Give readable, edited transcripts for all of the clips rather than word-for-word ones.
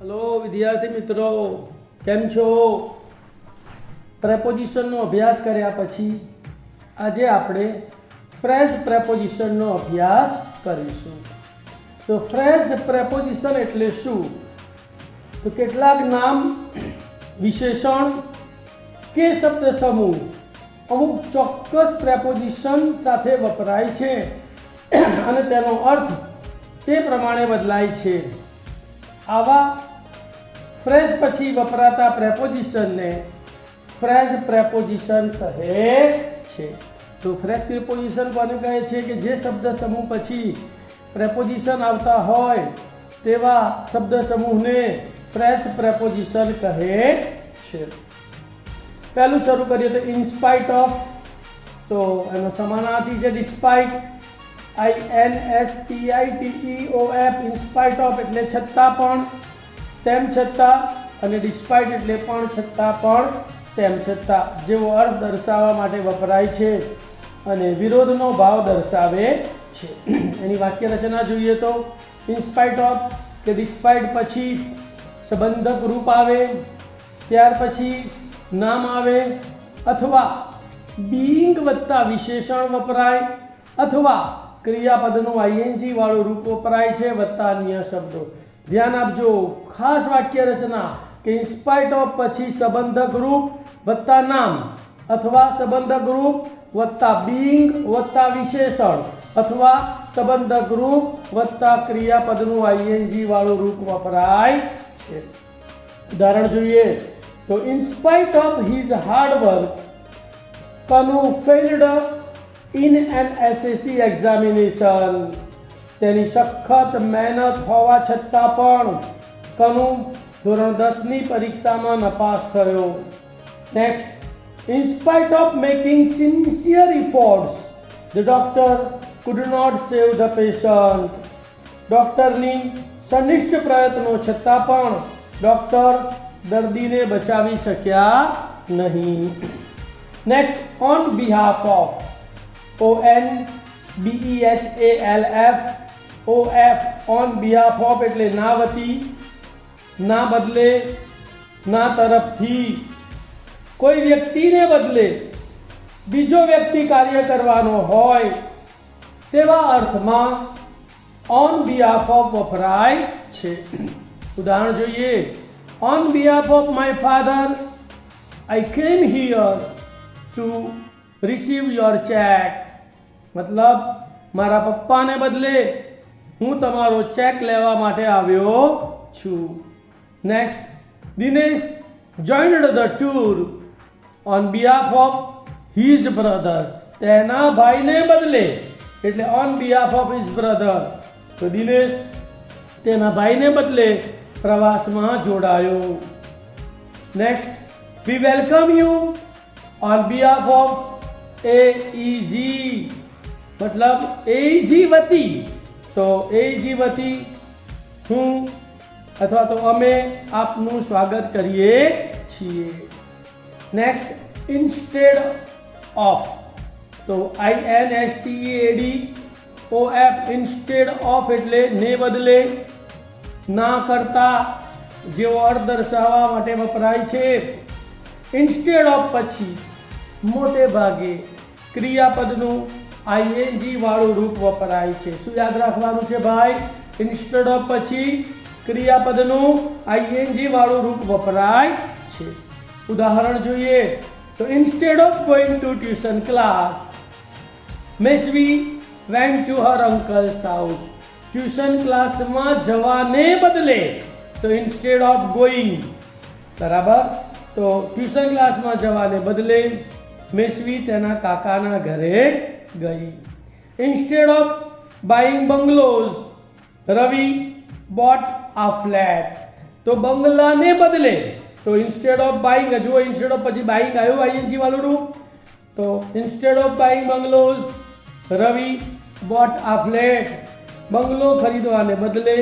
Hello विद्यार्थी मित्रों, केम छो? प्रेपोजिशनનો અભ્યાસ કર્યા પછી આજે આપણે ફ્રેઝ પ્રેપોઝિશનનો અભ્યાસ કરીશું. તો ફ્રેઝ પ્રેપોઝિશન એટલે શું? તો કેટલાક નામ, વિશેષણ કે શબ્દ સમૂહ અમુક ચોક્કસ પ્રેપોઝિશન સાથે વપરાય છે અને તેનો અર્થ તે પ્રમાણે બદલાય છે. આવા ફ્રેઝ પછી વપરાતા પ્રેપોઝિશનને ફ્રેઝ પ્રેપોઝિશન કહે છે. તો ફ્રેઝ પ્રેપોઝિશન કોને કહે છે? કે જે શબ્દ સમૂહ પછી પ્રેપોઝિશન આવતા હોય તેવા શબ્દ સમૂહને ફ્રેઝ પ્રેપોઝિશન કહે છે. પહેલું શરૂ કરીએ તો ઇન સ્પાઇટ ઓફ. તો એનો સમાનાર્થી છે despite. INSPITEOF. In spite of એટલે છતાં પણ, તેમ છતાં, અને ડિસ્પાઇટ એટલે પણ, છતાં પણ, તેમ છતાં જેવો અર્થ દર્શાવવા માટે વપરાય છે અને વિરોધનો ભાવ દર્શાવે છે. એની વાક્ય રચના જોઈએ તો ઇન સ્પાઇટ ઓફ કે ડિસ્પાઇટ પછી સંબંધક રૂપ આવે, ત્યાર પછી નામ આવે, અથવા બીઇંગ વત્તા વિશેષણ વપરાય, અથવા ક્રિયાપદનું ING વાળું રૂપ વપરાય છે વત્તા અન્ય શબ્દો. ધ્યાન આપજો, ખાસ વાક્ય રચના કે ઇન સ્પાઇટ ઓફ પછી સંબંધક રૂપ વત્તા નામ, અથવા સંબંધક રૂપ વત્તા બીઇંગ વત્તા વિશેષણ, અથવા સંબંધક રૂપ વત્તા ક્રિયાપદનું ING વાળું રૂપ વપરાય છે. ઉદાહરણ જોઈએ તો in spite of his hard work Kanu failed in an SSC examination. તેની સખત મહેનત હોવા છતાં પણ કનુ ધોરણ 10ની પરીક્ષામાં નપાસ થયો. Next, in spite of making sincere efforts the doctor could not save the patient. ડોક્ટરની સનિષ્ઠ પ્રયત્નો છતાં પણ ડોક્ટર દર્દીને બચાવી શક્યા નહીં. Next, on behalf of. ONBEHALF OF. On behalf of એટલે ના વતી, ના બદલે, ના તરફથી. કોઈ વ્યક્તિને બદલે બીજો વ્યક્તિ કાર્ય કરવાનો હોય તેવા અર્થમાં ઓન બિહાફ ઓફ વપરાય છે. ઉદાહરણ જોઈએ, on behalf of my father આઈ કેમ here two receive your check. મતલબ મારા પપ્પાને બદલે હું તમારો ચેક લેવા માટે આવ્યો છું. Next, Dinesh joined the tour on behalf of his brother. તેના ભાઈને બદલે એટલે on behalf of his brother. તો દિનેશ તેના ભાઈને બદલે પ્રવાસમાં જોડાયો. Next, we welcome you on behalf of AEG. મતલબ AEG વતી. તો AEG વતી હું અથવા તો અમે આપનું સ્વાગત કરીએ છીએ. Next, instead of. તો INSTEAD OF. ઇન્સ્ટેડ ઓફ એટલે ને બદલે, ના કરતા જેવો અર્થ દર્શાવવા માટે વપરાય છે. ઇન્સ્ટેડ ઓફ પછી મોટે ભાગે ક્રિયાપદનું ING વાળું રૂપ વપરાય છે. શું યાદ રાખવાનું છે ભાઈ? ઇન્સ્ટેડ ઓફ પછી ક્રિયાપદનું ING વાળું રૂપ વપરાય છે. ઉદાહરણ જોઈએ તો instead of going to tuition class Meshvi went to her uncle's house. Tuition ક્લાસમાં જવાને બદલે તો ઇન્સ્ટેડ ઓફ ગોઈંગ. બરાબર. તો ટ્યુશન ક્લાસમાં જવાને બદલે મેશ્વી તેના કાકાના ઘરે ગઈ. Instead of buying bungalows Ravi boat આ ફ્લેટ. તો બંગલાને બદલે તો ઇન્સ્ટેડ ઓફ બાઇંગ, જુઓ ઇન્સ્ટેડ ઓફ પછી બાઇંગ આવ્યું ING વાળું રૂપ. તો instead of buying bungalows Ravi boat આ ફ્લેટ. બંગલો ખરીદવાને બદલે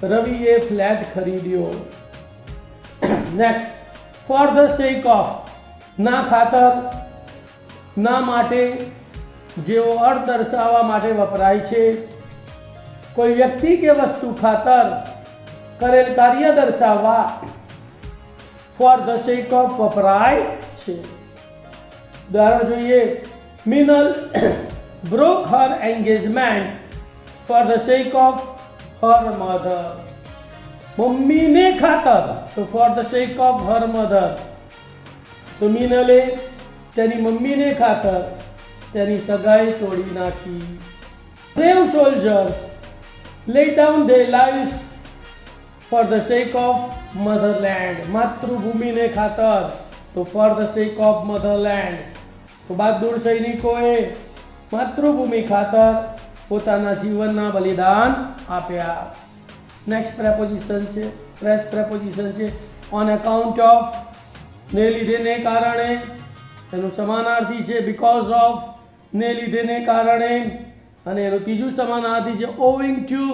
રવિએ ફ્લેટ ખરીદ્યો. Next, for the sec of. ના ખાતર, ના માટે જેવો અર્થ દર્શાવવા માટે વપરાય છે. કોઈ વ્યક્તિ કે વસ્તુ ખાતર કરેલ કાર્ય દર્શાવવા ફોર ધ સેક ઓફ વપરાય છે. ઉદાહરણ જોઈએ. Minal broke her engagement for the sake of her mother. મમ્મીને ખાતર, તો for the sake of her mother. તો મિનલે તેની મમ્મીને ખાતર તેની સગાઈ તોડી નાખી. brave soldiers laid down their lives for the sake of motherland. માતૃભૂમિને ખાતર, તો for the sake of motherland. તો બહાદુર સૈનિકોએ માતૃભૂમિ ખાતર પોતાના જીવનના બલિદાન આપ્યા. નેક્સ્ટ પ્રેપોઝિશન છે, પ્રેસ પ્રેપોઝિશન છે. ઓન અકાઉન્ટ ઓફ, ને લીધે ને કારણે, એનું સમાનાર્થી છે બીકોઝ ઓફ, ને લીધે ને કારણે, અને એનું ત્રીજું સમાનાર્થી છે ઓવિંગ ટુ,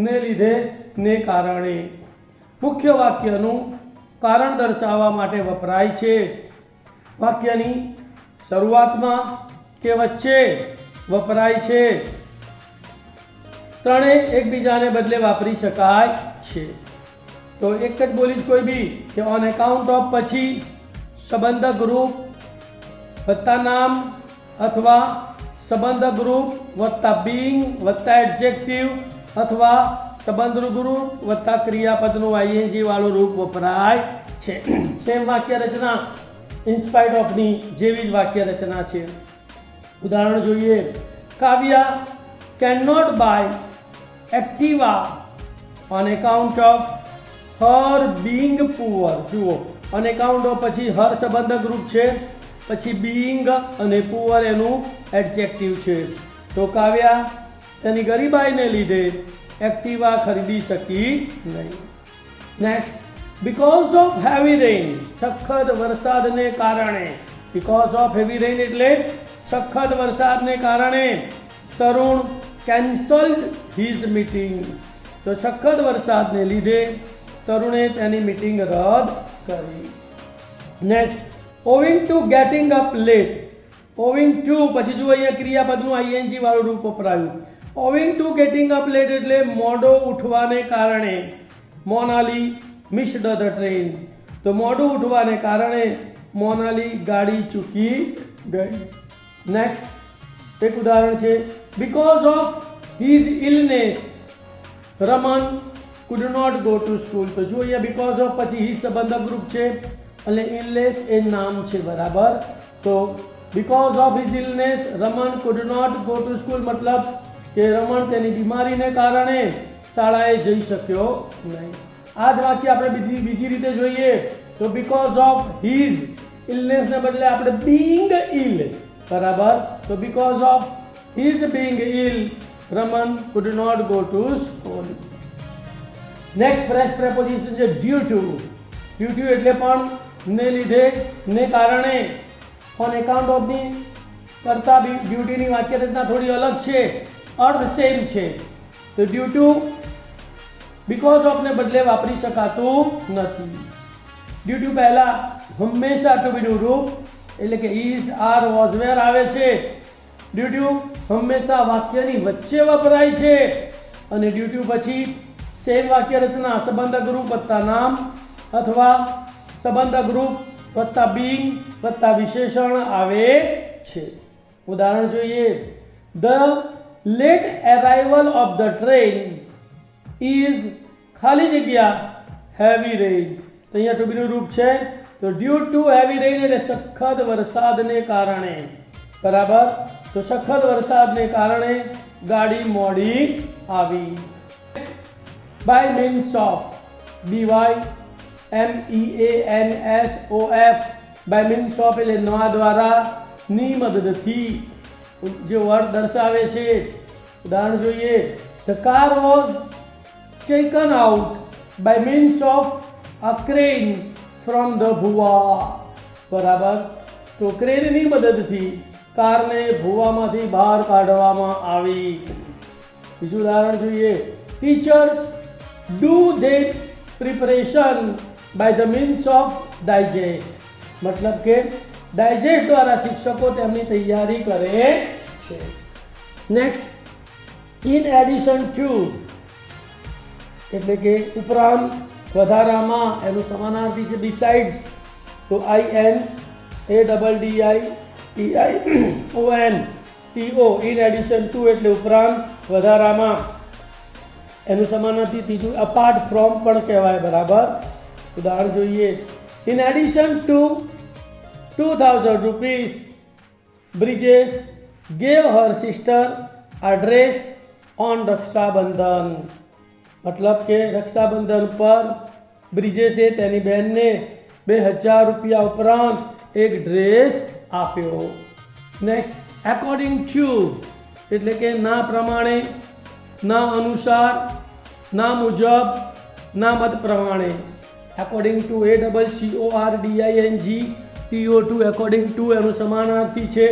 ને લીધે ને કારણે. મુખ્ય વાક્યનું કારણ દર્શાવવા માટે વપરાય છે. વાક્યની શરૂઆતમાં કે વચ્ચે વપરાય છે. ત્રણેય એકબીજાને બદલે વાપરી શકાય છે. તો એક જ બોલીશ કોઈ બી કે ઓન એકાઉન્ટ ઓફ પછી સંબંધ ગ્રુપ વત્તા નામ અથવા સંબંધ ગ્રુપ વત્તા બીઇંગ વત્તા એડજેક્ટિવ અથવા સંબંધ ગ્રુપ વત્તા ક્રિયાપદનું આઈએનજી વાળું રૂપ વપરાય છે. સેમ વાક્ય રચના ઇન્સ્પાઇટ ઓફની જેવી જ વાક્ય રચના છે. ઉદાહરણ જોઈએ. Kavya can not buy Activa on account of her being poor. જુઓ, ઓન એકાઉન્ટ ઓફ પછી હર સંબંધ ગ્રુપ છે, પછી બીઇંગ અને પુઅર એનું એડજેક્ટિવ છે. તો કાવ્યા તેની ગરીબાઈને લીધે એક્ટિવા ખરીદી શકી નહીં. Next. Because of heavy rain, સખત વરસાદને કારણે. બીકોઝ ઓફ હેવી રેઇન એટલે સખત વરસાદને કારણે તરુણ કેન્સલ્ડ હિઝ મીટિંગ. તો સખત વરસાદને લીધે તરુણે તેની મીટિંગ રદ કરી. Next. Owing to getting up late. Owing to પછી જુઓ અહીંયા ક્રિયાપદનું આઈએનજી વાળું રૂપ વપરાયું. Owing to getting up late એટલે મોડો ઉઠવાને કારણે. Monali missed the train. તો મોડું ઉઠવાને કારણે મોનાલી ગાડી ચૂકી ગઈ. નેક્સ્ટ. એક ઉદાહરણ છે. Because of his illness Raman could not go to school. તો જો અહીંયા બીકોઝ ઓફ પછી હિઝ સંબંધ ગ્રુપ છે અને ઇલનેસ એ નામ છે, બરાબર. તો because of his illness Raman could not go to school મતલબ કે રમણ તેની બીમારીને કારણે શાળાએ જઈ શક્યો નહીં. આ જ વાક્ય આપણે બીજી રીતે જોઈએ તો બીકોઝ ઓફ હિઝ ઇલનેસને બદલે આપણે બીઇંગ ઇલ, બરાબર. તો because of his being ill Raman could not go to school. Next fresh preposition છે ડ્યુ ટુ. ડ્યુ ટુ એટલે પણ ને લીધે ને કારણે. ઓન એકાઉન્ટ ઓફની કરતા ડ્યુટીની વાક્ય રચના થોડી અલગ છે, અર્થ સેમ છે. તો ડ્યુ ટુ બીકોઝ ઓફને બદલે વાપરી શકાતું નથી. ડ્યુ ટુ પહેલાં હંમેશા ટુ બીનું રૂપ એટલે કે ઇઝ આર વોઝ વેર આવે છે. ડ્યુ ટુ હંમેશા વાક્યની વચ્ચે વપરાય છે અને ડ્યુ ટુ પછી સેમ વાક્ય રચના સંબંધ ગ્રુપ વત્તા નામ અથવા સંબંધ ગ્રુપ વત્તા બીઇંગ વત્તા વિશેષણ આવે છે. ઉદાહરણ જોઈએ. The late arrival of the train is ખાલી જગ્યા હેવી રેઇન. તો અહીંયા ટુ બીનું રૂપ છે. તો ડ્યુ ટુ હેવી રેઇન એટલે સખત વરસાદને કારણે, બરાબર. તો સખત વરસાદને કારણે ગાડી મોડી આવી. By means of, BYMEANSOF. By means of એટલે ના દ્વારા, ની મદદથી જે વર્ડ દર્શાવે છે. ઉદાહરણ જોઈએ. The car was taken out by means of a crane from the ભુવા, બરાબર. તો ક્રેનની મદદથી કારને ભુવામાંથી બહાર કાઢવામાં આવી. બીજું ઉદાહરણ જોઈએ. Teachers do their preparation by the means of digest. મતલબ કે ડાયજેસ્ટ દ્વારા શિક્ષકો તેમની તૈયારી કરે છે. નેક્સ્ટ. In addition to. એટલે કે ઉપરાંત, વધારામાં, એનું સમાનાર્થી છે besides, તો INADDIEION in addition to એટલે ઉપરાંત, વધારામાં, એનું સમાનાર્થી ત્રીજું apart from પણ કહેવાય, બરાબર. ઉદાહરણ જોઈએ. In addition to 2000 rupees, Bridges gave her sister a dress on Rakshabandhan. મતલબ કે રક્ષાબંધન પર બ્રિજેસે તેની બહેનને 2000 રૂપિયા ઉપરાંત એક ડ્રેસ આપ્યો. નેક્સ્ટ, એકોર્ડિંગ ટુ એટલે કે ના પ્રમાણે, ના અનુસાર, ના મુજબ, ના મત પ્રમાણે. According to ACCORDING TO2 according to એનું સમાનાર્થી છે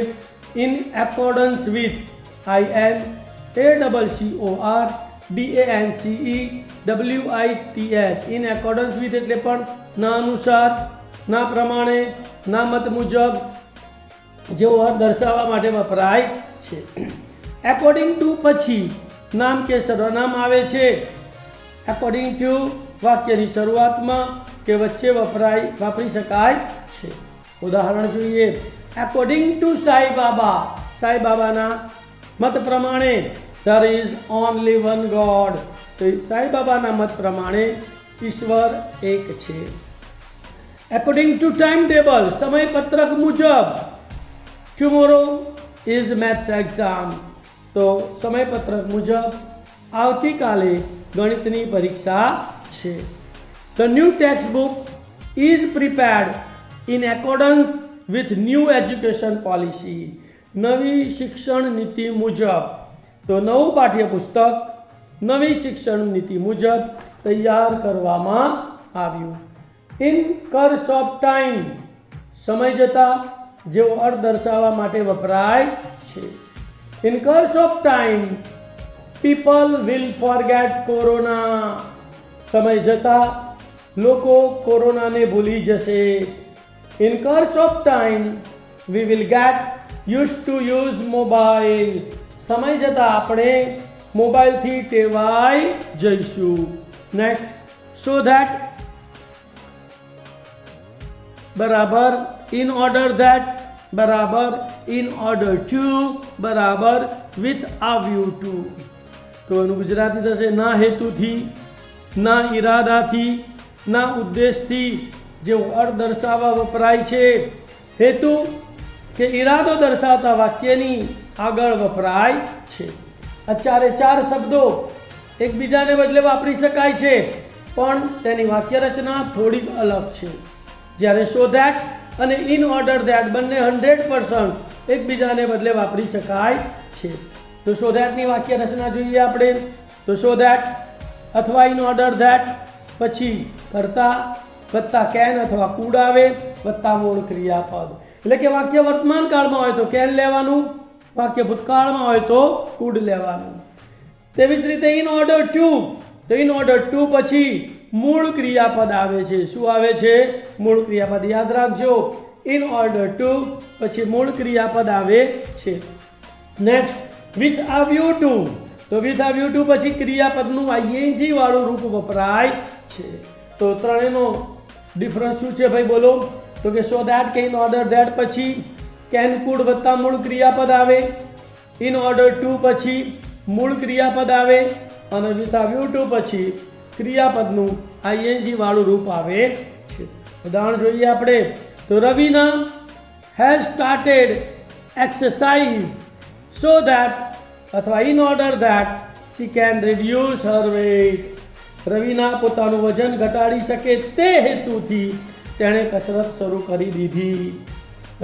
in accordance with INACCORDANCEWITH in accordance with એટલે પણ ના અનુસાર, ના પ્રમાણે, ના મત મુજબ જેવો અર્થ દર્શાવવા માટે વપરાય છે. એકોર્ડિંગ ટુ પછી નામ કે સર્વનામ આવે છે. એકોર્ડિંગ ટુ વાક્યની શરૂઆતમાં કે વચ્ચે વાપરી શકાય છે. ઉદાહરણ જોઈએ. એકોર્ડિંગ ટુ સાઈ બાબા, સાઈ બાબાના મત પ્રમાણે there is only one God, તો સાઈ બાબાના મત પ્રમાણે ઈશ્વર એક છે. એકોર્ડિંગ ટુ ટાઈમ ટેબલ સમયપત્રક મુજબ ટુમોરો ઇઝ મેથ્સ એક્ઝામ, તો સમયપત્રક મુજબ આવતીકાલે ગણિતની પરીક્ષા છે. The new textbook is prepared in accordance with new education policy, નવી શિક્ષણ નીતિ મુજબ, તો નવું પાઠ્યપુસ્તક નવી શિક્ષણ નીતિ મુજબ તૈયાર કરવામાં આવ્યું. ઇન કર્સ ઓફ ટાઈમ સમય જતાં જેવો અર્થ દર્શાવવા માટે વપરાય છે. In curse of time people will forget corona, સમય જતાં લોકો કોરોનાને ભૂલી જશે. In curse of time we will get use to use mobile, સમય જતાં આપણે મોબાઈલથી ટેવાઈ જઈશું. નેક્સ્ટ, સો ધેટ બરાબર ઇન ઓર્ડર ધેટ બરાબર ઇન ઓર્ડર ટુ બરાબર વિથ આ વ્યૂ ટુ, તો એનું ગુજરાતી થશે ના હેતુથી, ના ઈરાદાથી, ના ઉદ્દેશથી જેવો અર્થ દર્શાવવા વપરાય છે. હેતુ કે ઈરાદો દર્શાવતા વાક્યની આગળ વપરાય છે. અત્યારે ચાર શબ્દો એકબીજાને બદલે વાપરી શકાય છે, પણ તેની વાક્ય રચના થોડીક અલગ છે. જ્યારે સો ધેટ અને ઇન ઓર્ડર ધેટ બંને 100% એકબીજાને બદલે વાપરી શકાય છે. તો સો ધેટની વાક્ય રચના જોઈએ આપણે. તો સો ધેટ અથવા ઇન ઓર્ડર ધેટ પછી કરતા વત્તા કેન અથવા કુડ આવે વત્તા મૂળ ક્રિયાપદ, એટલે કે વાક્ય વર્તમાન કાળમાં હોય તો કેન લેવાનું, વાક્ય ભૂતકાળમાં હોય તો કુડ લેવાનું. તેવી જ રીતે ઇન ઓર્ડર ટુ, તો ઇન ઓર્ડર ટુ પછી મૂળ ક્રિયાપદ આવે છે. શું આવે છે? મૂળ ક્રિયાપદ. યાદ રાખજો, ઇન ઓર્ડર ટુ પછી મૂળ ક્રિયાપદ આવે છે. Next, with a view two, તો વિથ આ વ્યૂ ટુ પછી ક્રિયાપદનું આઈએનજી વાળું રૂપ વપરાય છે. તો ત્રણેયનો ડિફરન્સ શું છે ભાઈ બોલો? તો કે સો ધેટ કે ઇન ઓર્ડર ધેટ પછી કેન કુડ વત્તા મૂળ ક્રિયાપદ આવે, ઇન ઓર્ડર ટુ પછી મૂળ ક્રિયાપદ આવે અને વિથ આ વ્યૂ ટુ પછી ક્રિયાપદનું આઈએનજી વાળું રૂપ આવે છે. ઉદાહરણ જોઈએ આપણે. તો Ravina has started exercise so that અથવા in order that she can reduce her weight, Ravina પોતાનું વજન ઘટાડી શકે તે હેતુથી તેણે કસરત શરૂ કરી દીધી.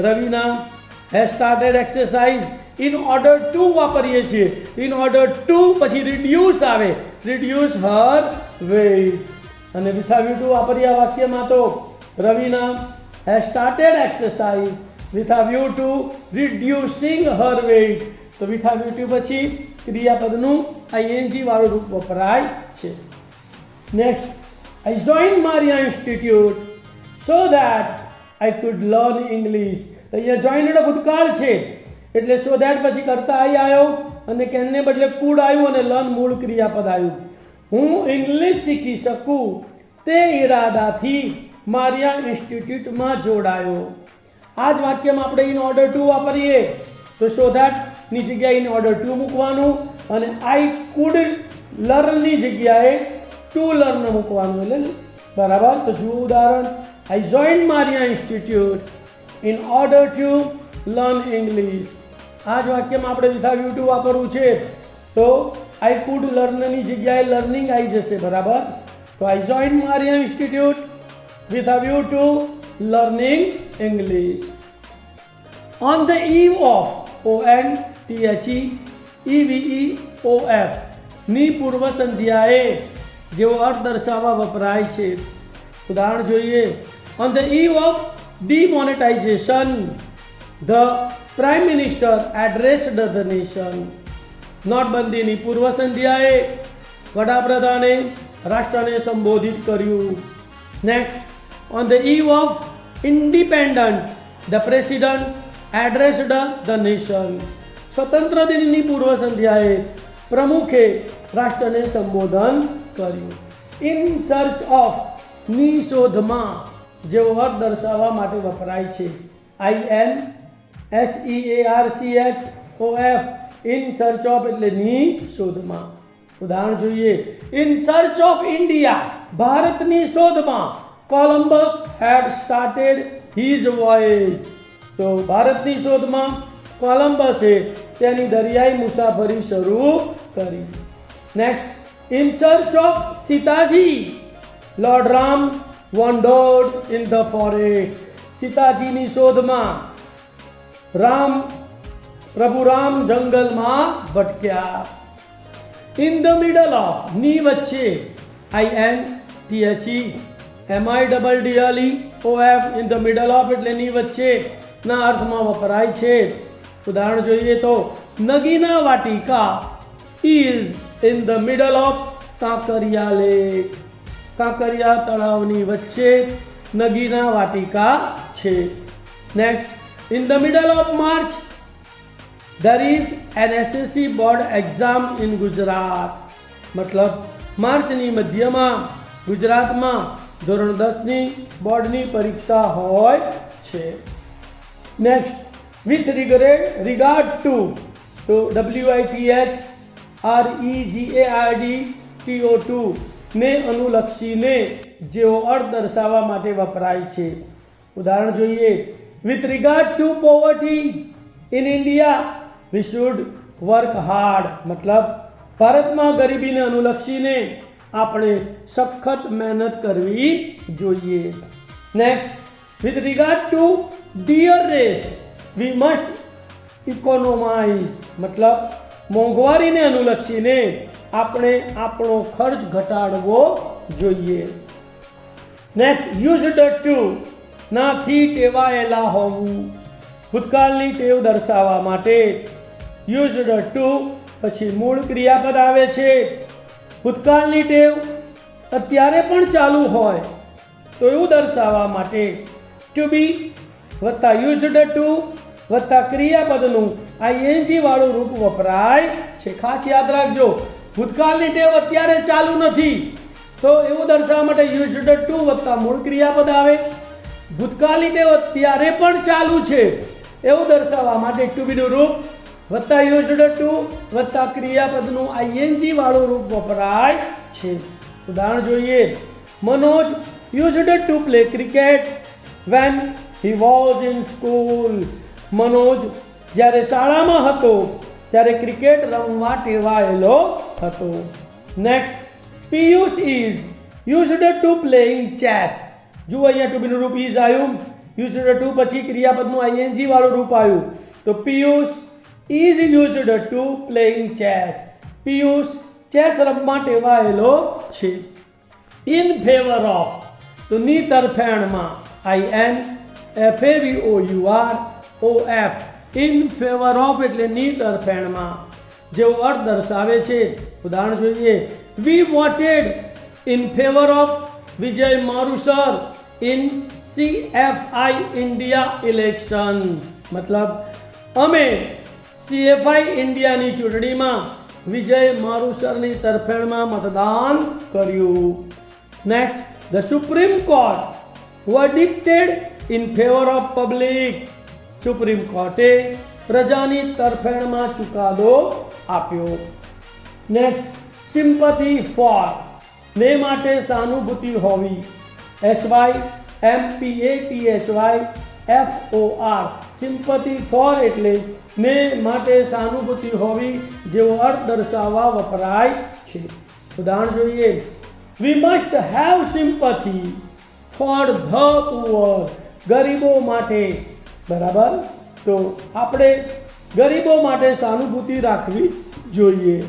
Ravina has started exercise in order to વાપરીએ છીએ. ઇન ઓર્ડર ટુ પછી રિડ્યુસ આવે, રિડ્યુસ હર વેઇટ. અને વિથ આ વ્યૂ ટુ વાપર્યા વાક્યમાં તો Ravina has started exercise with a view to reducing her weight, તો વિથ આ વ્યૂ ટુ પછી ક્રિયાપદનું આઈએનજી વાળું રૂપ વપરાય છે. Next, I joined Maria Institute so that I could learn English. તો અહીંયા જોઈન એટલે ભૂતકાળ છે, એટલે સો ધેટ પછી કરતા આઈ આવ્યો અને કેનને બદલે કુડ આવ્યું અને લર્ન મૂળ ક્રિયાપદ આવ્યું. હું ઇંગ્લિશ શીખી શકું તે ઈરાદાથી મારિયા ઇન્સ્ટિટ્યૂટમાં જોડાયો. આ જ વાક્યમાં આપણે ઇન ઓર્ડર ટુ વાપરીએ તો સો ધેટની જગ્યાએ ઇન ઓર્ડર ટુ મૂકવાનું અને આઈ કુડ લર્નની જગ્યાએ ટુ લર્ન મૂકવાનું. એટલે બરાબર. તો જુઓ ઉદાહરણ, આઈ join Maria institute in order to learn English. આ જ વાક્યમાં આપણે વિધાઉટ યુ ટુ વાપરવું છે તો આઈ કુડ લર્નની જગ્યાએ લર્નિંગ આવી જશે. બરાબર. તો આઈ join Maria institute with a view to learning English. On the eve of ONTHEEVEOF ની પૂર્વ સંધ્યાએ જેવો અર્થ દર્શાવવા વપરાય છે. ઉદાહરણ જોઈએ. On the eve of demonetization, the Prime Minister addressed the nation. નોટબંધીની પૂર્વ સંધ્યાએ વડાપ્રધાને રાષ્ટ્રને સંબોધિત કર્યું. Next, on the eve of independence, the president addressed the nation. સ્વતંત્ર દિનની પૂર્વ સંધ્યાએ પ્રમુખે રાષ્ટ્રને સંબોધન કર્યું. ઇન સર્ચ ઓફ ની શોધમાં જેવો અર્થ દર્શાવવા માટે વપરાય છે. INSEARCHOF ઇન સર્ચ ઓફ એટલે ની શોધમાં. ઉદાહરણ જોઈએ. ઇન સર્ચ ઓફ ઇન્ડિયા ભારતની શોધમાં Columbus had started his voyage. તો ભારતની શોધમાં કોલમ્બસે તેની દરિયાઈ મુસાફરી શરૂ કરી. Next, in search of Sitaji lord Ram wandered in the forest. સીતાજીની શોધમાં પ્રભુ રામ જંગલમાં ભટક્યા. ઇન ધ મિડલ ઓફ ની વચ્ચે INTHEMIDDLEOF in the middle of એટલે ની વચ્ચે ના અર્થમાં વપરાય છે. ઉદાહરણ જોઈએ તો Nagina Vatika is in the middle of Kankaria lake. Kankaria તળાવની વચ્ચે નગીના વાટિકા છે. Next, in the middle of March there is an SSC board exam in Gujarat. મતલબ માર્ચની મધ્યમાં ગુજરાતમાં ધોરણ 10ની બોર્ડની પરીક્ષા હોય છે. Next, with regard to WITHREGARDTO2 ને અનુલક્ષીને જેવો અર્થ દર્શાવવા માટે વપરાય છે. ઉદાહરણ જોઈએ. with regard to poverty in India we should work hard. મતલબ ભારતમાં ગરીબીને અનુલક્ષીને આપણે સખત મહેનત કરવી જોઈએ. Next, with regard to dear race we must economize. મતલબ મોંઘવારીને અનુલક્ષીને આપણે આપણો ખર્ચ ઘટાડવો જોઈએ. નેક્સ્ટ, used to નાથી ટેવાયેલા હોવું. ભૂતકાળની ટેવ દર્શાવવા માટે used to પછી મૂળ ક્રિયાપદ આવે છે. ભૂતકાળની ટેવ અત્યારે પણ ચાલુ હોય તો એવું દર્શાવવા માટે to be વત્તા used to વત્તા ક્રિયાપદનું ING વાળું રૂપ વપરાય છે. ખાસ યાદ રાખજો, ભૂતકાળની ટેવ અત્યારે ચાલુ નથી તો એવું દર્શાવવા માટે used to વત્તા મૂળ ક્રિયાપદ આવે. ભૂતકાળની ટેવ અત્યારે પણ ચાલુ છે એવું દર્શાવવા માટે to be નું રૂપ વત્તા used to વત્તા ક્રિયાપદનું ING વાળું રૂપ વપરાય છે. ઉદાહરણ જોઈએ. Manoj used to play cricket when he was in school. Manoj જ્યારે શાળામાં હતો ત્યારે ક્રિકેટ રમવા ટેવાયેલો હતો. Next, Piyush is used to playing chess. જુઓ અહીંયા to be નું રૂપ is આવ્યું, used to પછી ક્રિયાપદનું ING વાળું રૂપ આવ્યું તો Piyush is used to playing chess. Piyush chess રમવા ટેવાયેલો છે. in favor of તો ની તરફેણમાં INFAVOUROF in favor of એટલે ની તરફેણમાં જેવો અર્થ દર્શાવે છે. ઉદાહરણ જોઈએ. we voted in favor of Vijay Marusar in CFI India election. મતલબ અમે CFI ઇન્ડિયાની ચૂંટણીમાં વિજય મારુસરની તરફેણમાં મતદાન કર્યું. Next, the supreme court verdicted in favor of public. Supreme કોર્ટે પ્રજાની તરફેણમાં ચુકાદો આપ્યો. નેક્સ્ટ, સિમ્પથી ફોર, ને માટે સહાનુભૂતિ હોવી. SYMPATHYFOR, સિમ્પથી ફોર એટલે ને માટે સહાનુભૂતિ હોવી જેવો અર્થ દર્શાવવા વપરાય છે. ઉદાહરણ જોઈએ. We must have sympathy for the poor. ગરીબો માટે, બરાબર. તો આપણે ગરીબો માટે સહાનુભૂતિ રાખવી જોઈએ.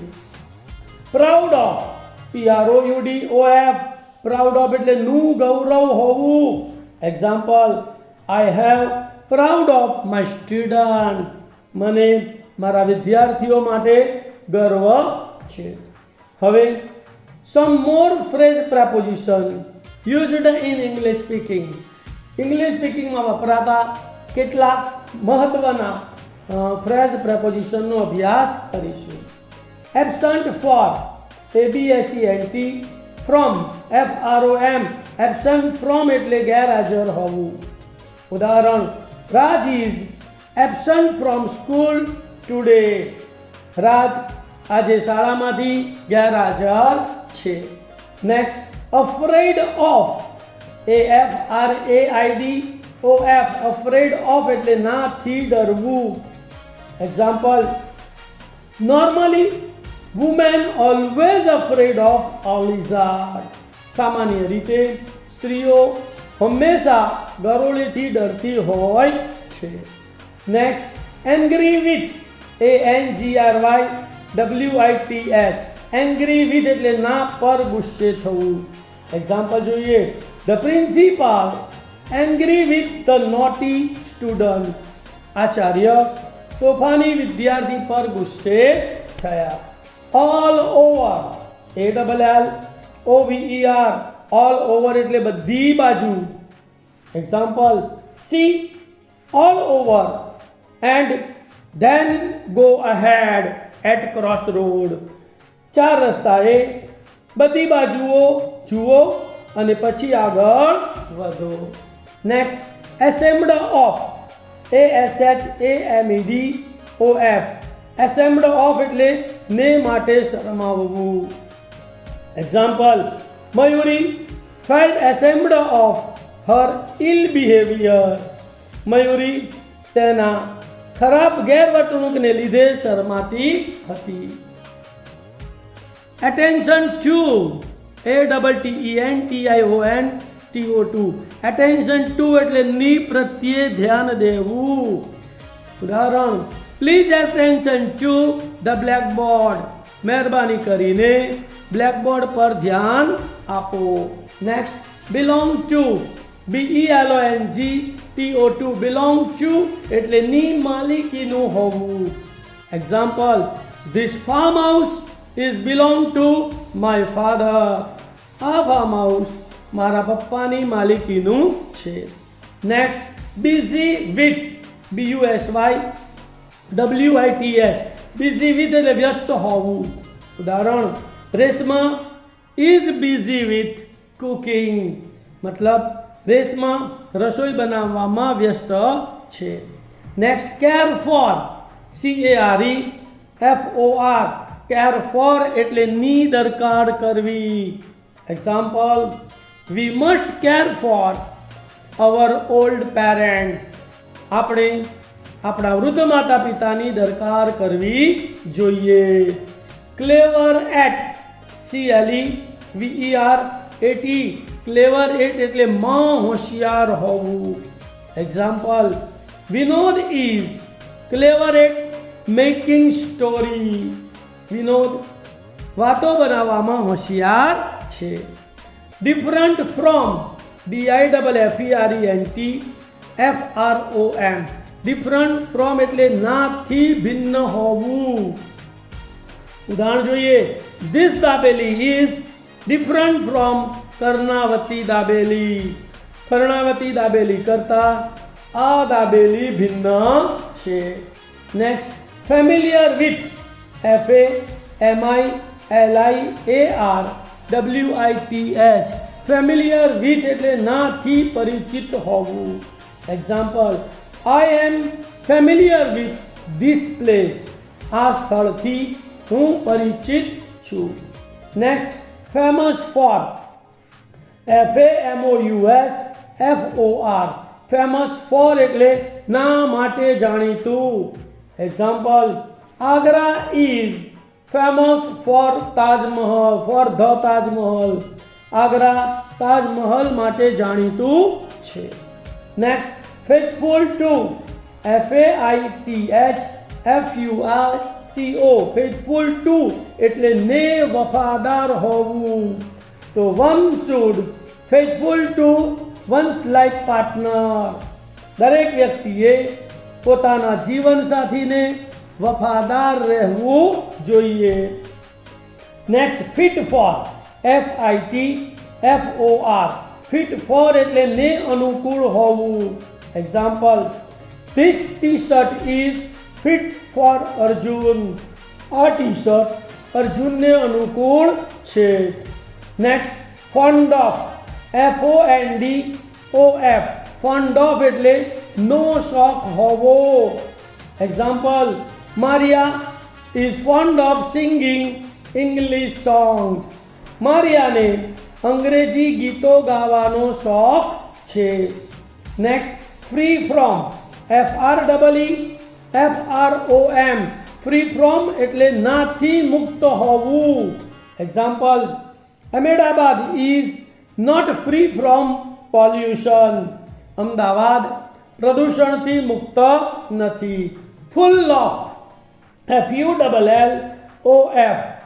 Proud of, PROUDOF, proud of એટલે નું ગૌરવ હોવું. Example, I have proud of my students, મને મારા વિદ્યાર્થીઓ માટે ગર્વ છે. હવે some more phrase preposition used in English speaking. English સ્પીકિંગમાં વપરાતા કેટલાક મહત્વના ફ્રેઝ પ્રેપોઝિશનનો અભ્યાસ કરીશું. એબસન્ટ ફોર, ABSENT, ફ્રોમ, FROM, એબસન્ટ ફ્રોમ એટલે ગેરહાજર હોવું. ઉદાહરણ, Raj is absent from school today. Raj આજે શાળામાંથી ગેરહાજર છે. Next, afraid of, AFRAID OF, afraid of એટલે નાથી ડરવું. Example, normally women always afraid of a lizard. સામાન્ય રીતે સ્ત્રીઓ હંમેશા ગરોળીથી ડરતી હોય છે. Next, angry with, ANGRYWITH, angry with એટલે ના પર ગુસ્સે થવું. એક્ઝામ્પલ જોઈએ. The principal angry with the naughty student. આચાર્ય તોફાની વિદ્યાર્થી પર ગુસ્સે થયા. All over, ALLOVER, all over એટલે બધી બાજુ. Example, see all over and then go ahead at cross road. ચાર રસ્તાએ બધી બાજુઓ જુઓ અને પછી આગળ વધો. Next, ashamed of, ASHAMEDOF, ashamed of એટલે ને માટે શરમાવવું. Example, Mayuri felt ashamed of her ill behaviour. Mayuri તેના ખરાબ ગેરવર્તણૂકને લીધે શરમાતી હતી. Attention to, ATTENTION attention to એટલે ની પ્રત્યે ધ્યાન દેવું. ઉદાહરણ, please attention to the blackboard, મહેરબાની કરીને બ્લેકબોર્ડ પર ધ્યાન આપો. Next, belong to, BELONGTO, belong to એટલે ની માલિકીનું હોવું. Example, this farm house is belong to my father. આ ફાર્મ હાઉસ મારા પપ્પાની માલિકીનું છે. Next, busy with, BUSY WITH, busy with એટલે વ્યસ્ત હોવું. ઉદાહરણ, Reshma is busy with cooking, મતલબ રેશમા રસોઈ બનાવવામાં વ્યસ્ત છે. Next, care for, CAREFOR, care for એટલે ની દરકાર કરવી. Example, we must care for our old parents, આપણે આપણા વૃદ્ધ માતા પિતાની દરકાર કરવી જોઈએ. Clever at, CLEVERAT, clever at એટલે માં હોશિયાર હોવું. Example, Vinod is clever at making story. Vinod વાતો બનાવવામાં હોશિયાર છે. Different from, DIFFERENT FROM, different from એટલે નાથી ભિન્ન હોવું. ઉદાહરણ જોઈએ. This dabeli is different from Karnavati dabeli. Karnavati dabeli કરતા આ દાબેલી ભિન્ન છે. Next, familiar with, FAMILIARWITH, familiar with એટલે નાથી પરિચિત હોવું. Example, I am familiar with this place, આ સ્થળથી હું પરિચિત છું. Next, famous for, FAMOUSFOR, famous for એટલે ના માટે જાણીતું. Example, Agra is famous for Taj Mahal, for the Taj Mahal, Agra Taj Mahal માટે જાણીતું છે. Next, faithful to, FAITHFULTO, faithful to એટલે ને વફાદાર હોવું. તો one should faithful to one's life partner, દરેક વ્યક્તિએ પોતાના જીવનસાથીને વફાદાર રહેવું જોઈએ. Next, fit for, FITFOR, fit for એટલે ને અનુકૂળ હોવું. Example, this T shirt is fit for Arjun, આ ટી શર્ટ અર્જુનને અનુકૂળ છે. Next, fond of, FONDOF, fond of એટલે નો શોખ હોવો. Example, Maria is fond of singing English songs, મારિયાને અંગ્રેજી ગીતો ગાવાનો શોખ છે. Next, free from, FREEFROM, free from એટલે નાથી મુક્ત હોવું. Example, Ahmedabad is not free from pollution, Amdavad પ્રદૂષણથી મુક્ત નથી. Full of, FULLOF,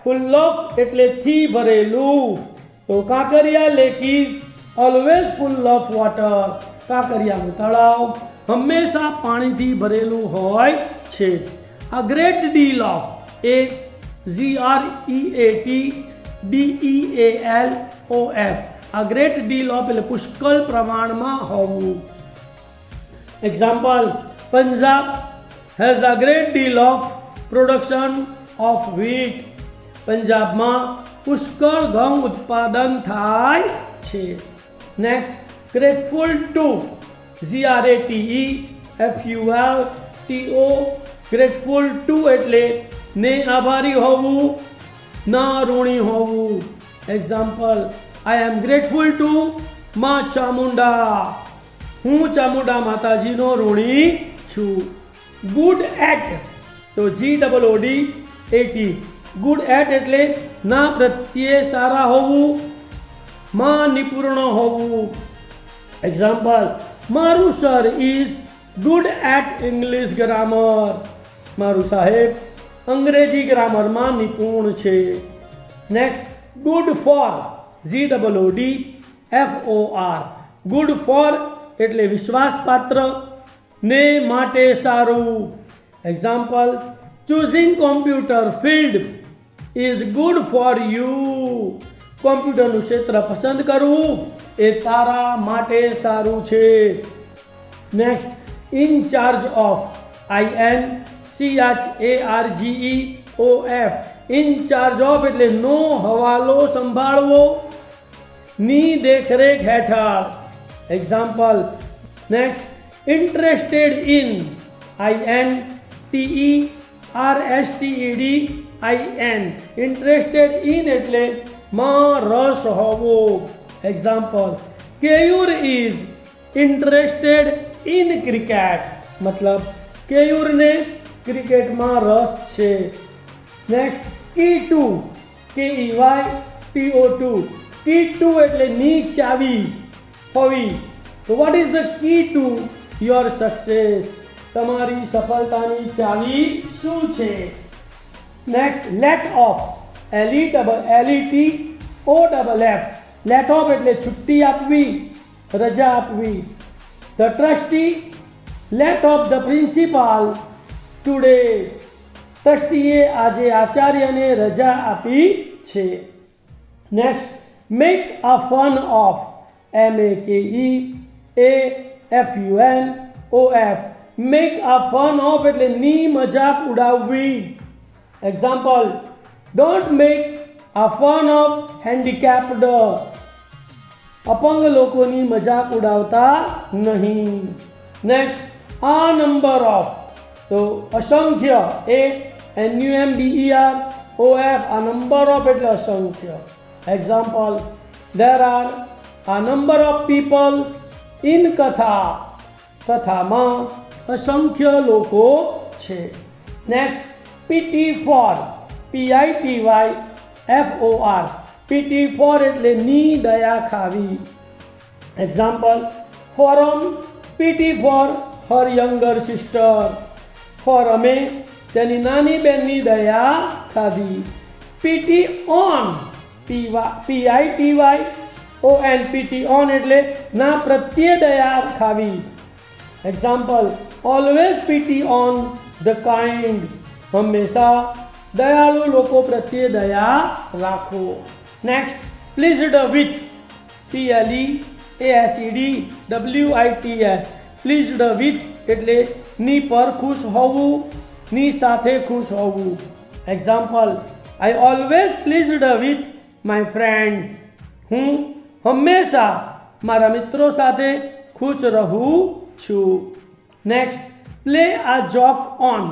full of એટલે થી ભરેલું. તો Kankaria lake is always full of water, કાંકરિયાનું તળાવ હંમેશા પાણીથી ભરેલું હોય છે. A great deal of, GREATDEALOF, a great deal of એટલે પુષ્કળ પ્રમાણમાં હોવું. Example, Punjab has a great deal of production of wheat, પંજાબમાં પુષ્કળ ઘઉં ઉત્પાદન થાય છે. Next, grateful two, GRATEFULTO, grateful two એટલે ને આભારી હોવું, ના ઋણી હોવું. Example, I M grateful two મા ચામુંડા, હું ચામુંડા માતાજીનો ઋણી છું. ગુડ એટ, તો GOODAT, ગુડ એટ એટલે ના પ્રત્યે સારા હોવું, માં નિપુણ હોવું. એક્ઝામ્પલ, મારું sir is good at English grammar, મારું સાહેબ અંગ્રેજી ગ્રામરમાં નિપુણ છે. Next, good for, GOODFOR, good for એટલે વિશ્વાસપાત્ર, ને માટે સારું. Example, choosing computer field is good for you, કોમ્પ્યુટરનું ક્ષેત્ર પસંદ કરવું એ તારા માટે સારું છે. Next, in charge of, INCHARGEOF, in charge of એટલે નો હવાલો સંભાળવો, ની દેખરેખ હેઠળ. Example, next, interested in, INTERESTEDIN, interested in એટલે માં રસ હોવો. Example, Keyur is interested in cricket, મતલબ કેયુરને ક્રિકેટમાં રસ છે. Next, key to, KEYTO2, key to એટલે ની ચાવી હોવી. તો what is the key to your success, તમારી સફળતાની ચાવી શું છે? Next, let off, LETOFF, let off એટલે છુટ્ટી આપવી, રજા આપવી. The trustee let off the principal today, ટ્રસ્ટીએ આજે આચાર્યને રજા આપી છે. Next, make a fun of, MAKEAFUNOF, make a fun of એટલે ની મજાક ઉડાવવી. Example, don't make a fun of handicapped. અપંગ લોકોની મજાક ઉડાવતા નહીં. નેક્સ્ટ, a number of, તો અસંખ્ય, ANUMBEROF, a number of એટલે અસંખ્ય. Example, there are a number of people in કથા, કથામાં અસંખ્ય લોકો છે. Next, pity for, PITYFOR, pity for એટલે ની દયા ખાવી. Example, forum pity for her younger sister, ફોરમે તેની નાની બહેનની દયા ખાધી. pity on, PITYON, pity on એટલે ના પ્રત્યે દયા ખાવી. Example, always pity on the kind, હંમેશા દયાળુ લોકો પ્રત્યે દયા રાખો. Next, pleased with, PLEASEDWITH, pleased with એટલે ની પર ખુશ હોવું, ની સાથે ખુશ હોવું. Example, I always pleased with my friends, હું હંમેશા મારા મિત્રો સાથે ખુશ રહું છું. નેક્સ્ટ, પ્લે આ joke on,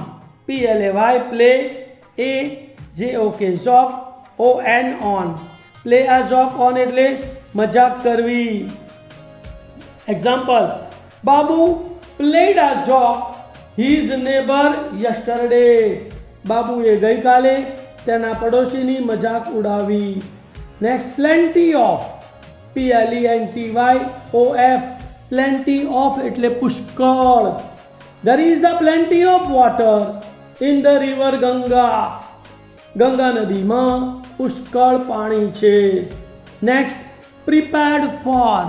PLAY, play AJOK, joke ON, play આ જોક ઓન એટલે મજાક કરવી. Example, Babu played a joke his neighbor yesterday, બાબુએ ગઈકાલે તેના પડોશીની મજાક ઉડાવી. Next, plenty of, PLENTYOF, plenty of એટલે પુષ્કળ. there is a plenty of water in the river Ganga, Ganga નદીમાં પુષ્કળ પાણી છે. Next, prepared for,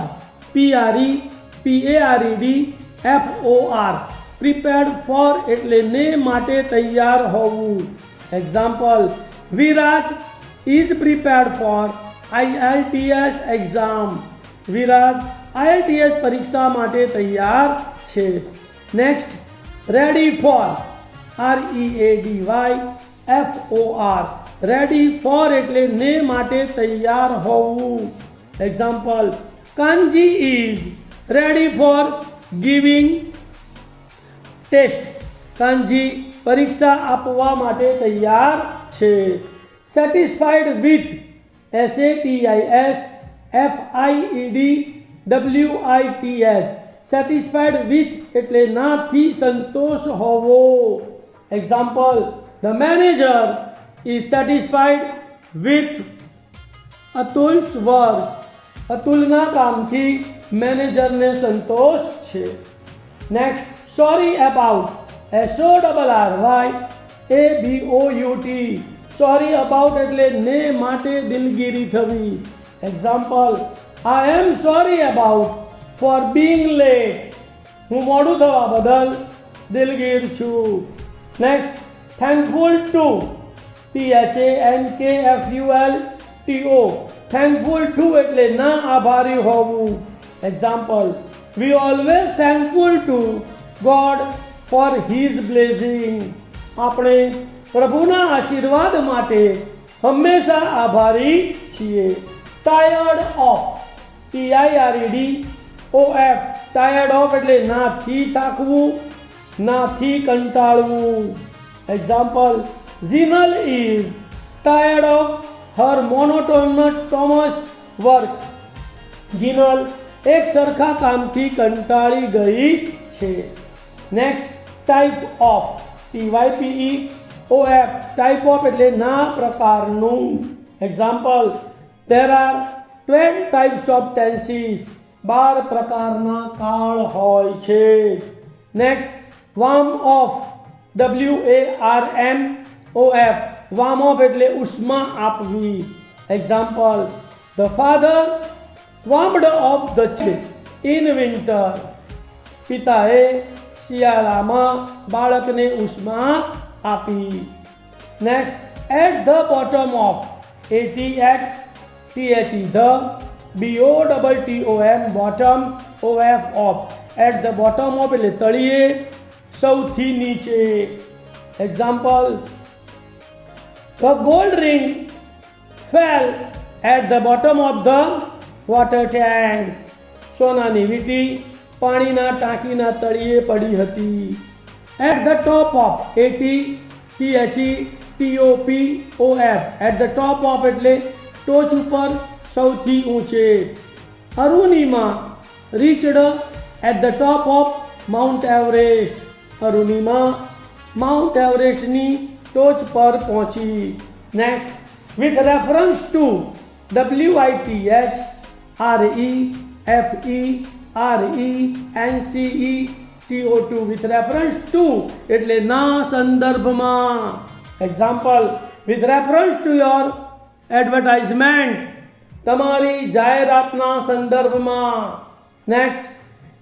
PREPAREDFOR, prepared for એટલે ને માટે તૈયાર હોવું. Example, Viraj is prepared for IELTS exam, Viraj IELTS પરીક્ષા માટે તૈયાર છે. Next, ready for, READYFOR, ready for એટલે ને માટે તૈયાર હોવું. Example, Kanji is ready for giving test, Kanji પરીક્ષા આપવા માટે તૈયાર છે. satisfied with, SATISFIEDWITH, satisfied with એટલે નાથી સંતોષ હોવો. Example, the manager is satisfied with Atul's work, અતુલના કામથી મેનેજરને સંતોષ છે. Next, sorry about, SORRYABOUT, sorry about એટલે ને માટે દિલગીરી થવી. Example, I am sorry about for being late, હું મોડું થવા બદલ દિલગીર છું. Next, thankful to, THANKFULTO, thankful to એટલે ના આભારી હોવું. Example, we always thankful to God for his blessing, આપણે પ્રભુના આશીર્વાદ માટે હંમેશા આભારી છીએ. tired of, TIREDOF, tired of એટલે નાથી થાકવું, નાથી કંટાળવું. Example, Zinal is tired of her monotonous work, જીનલ એક સરખા કામથી કંટાળી ગઈ છે. Next, type of, TYPEOF, type of એટલે ના પ્રકારનું. Example, there are 12 types of tenses, 12 પ્રકારના કાળ હોય છે. Next, warm off, WARMOF, warm off એટલે ઉષ્મા આપવી. Example, the father warmed up the child in winter, પિતાએ શિયાળામાં બાળકને ઉષ્મા આપી. Next, at the bottom of, ATTHE, the BOTTOM, bottom, OF, off, at the bottom of એટલે તળિયે, સૌથી નીચે. Example, A gold ring fell at the bottom of the water tank. સોનાની વીંટી પાણીના ટાંકીના તળિયે પડી હતી. At the top of, ATTHETOPOF, at the top of એટલે ટોચ ઉપર, સૌથી ઊંચે. Arunima reached at the top of Mount Everest. Arunima mount એવરેસ્ટની ટોચ પર પહોંચી. Next, with reference to WITHREFERENCETO2, with reference to એટલે ના સંદર્ભમાં. Example, with reference to your advertisement, તમારી જાહેરાતના સંદર્ભમાં. Next,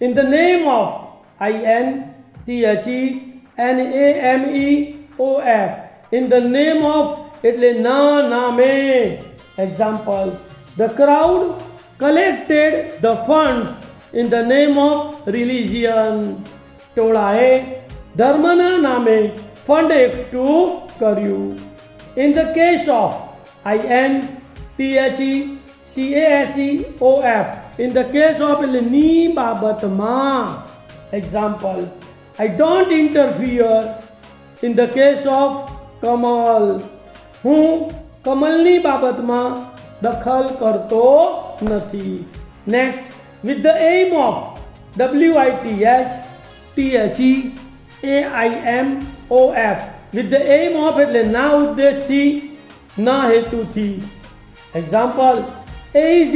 in the name of, INTHENAMEOF, in the name of એટલે ના નામે. Example, the crowd collected the funds in the name of religion, ટોળાએ ધર્મના નામે ફંડ એકઠું કર્યું. in the case of, INTHECASEOF, in the case of એટલે ની બાબતમાં. Example, I don't interfere in the case of Kamal, હું કમલની બાબતમાં દખલ કરતો નથી. Next, with the aim of, WITHTHEAIMOF, with the aim of એટલે ના ઉદ્દેશથી, ના હેતુથી. Example, AEG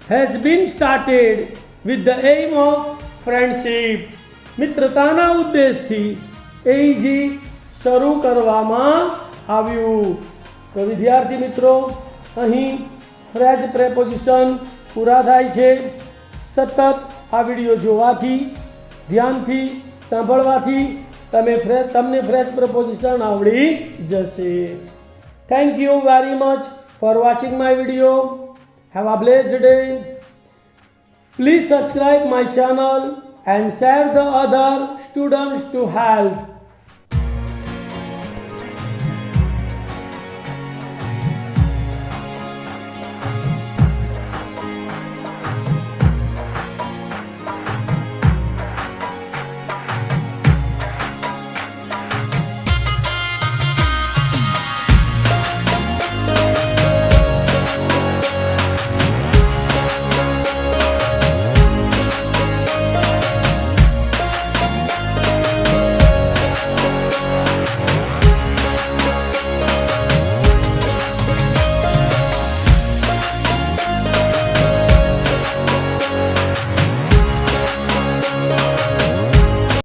has been started with the aim of friendship, મિત્રતાના ઉદ્દેશથી AEG શરૂ કરવામાં આવ્યું. તો વિદ્યાર્થી મિત્રો, અહીં ફ્રેઝ પ્રેપોઝિશન પૂરા થાય છે. સતત આ વિડીયો જોવાથી, ધ્યાનથી સાંભળવાથી તમને ફ્રેઝ પ્રેપોઝિશન આવડી જશે. Thank you very much for watching my video. Have a blessed day. Please subscribe my channel and share the other students to help.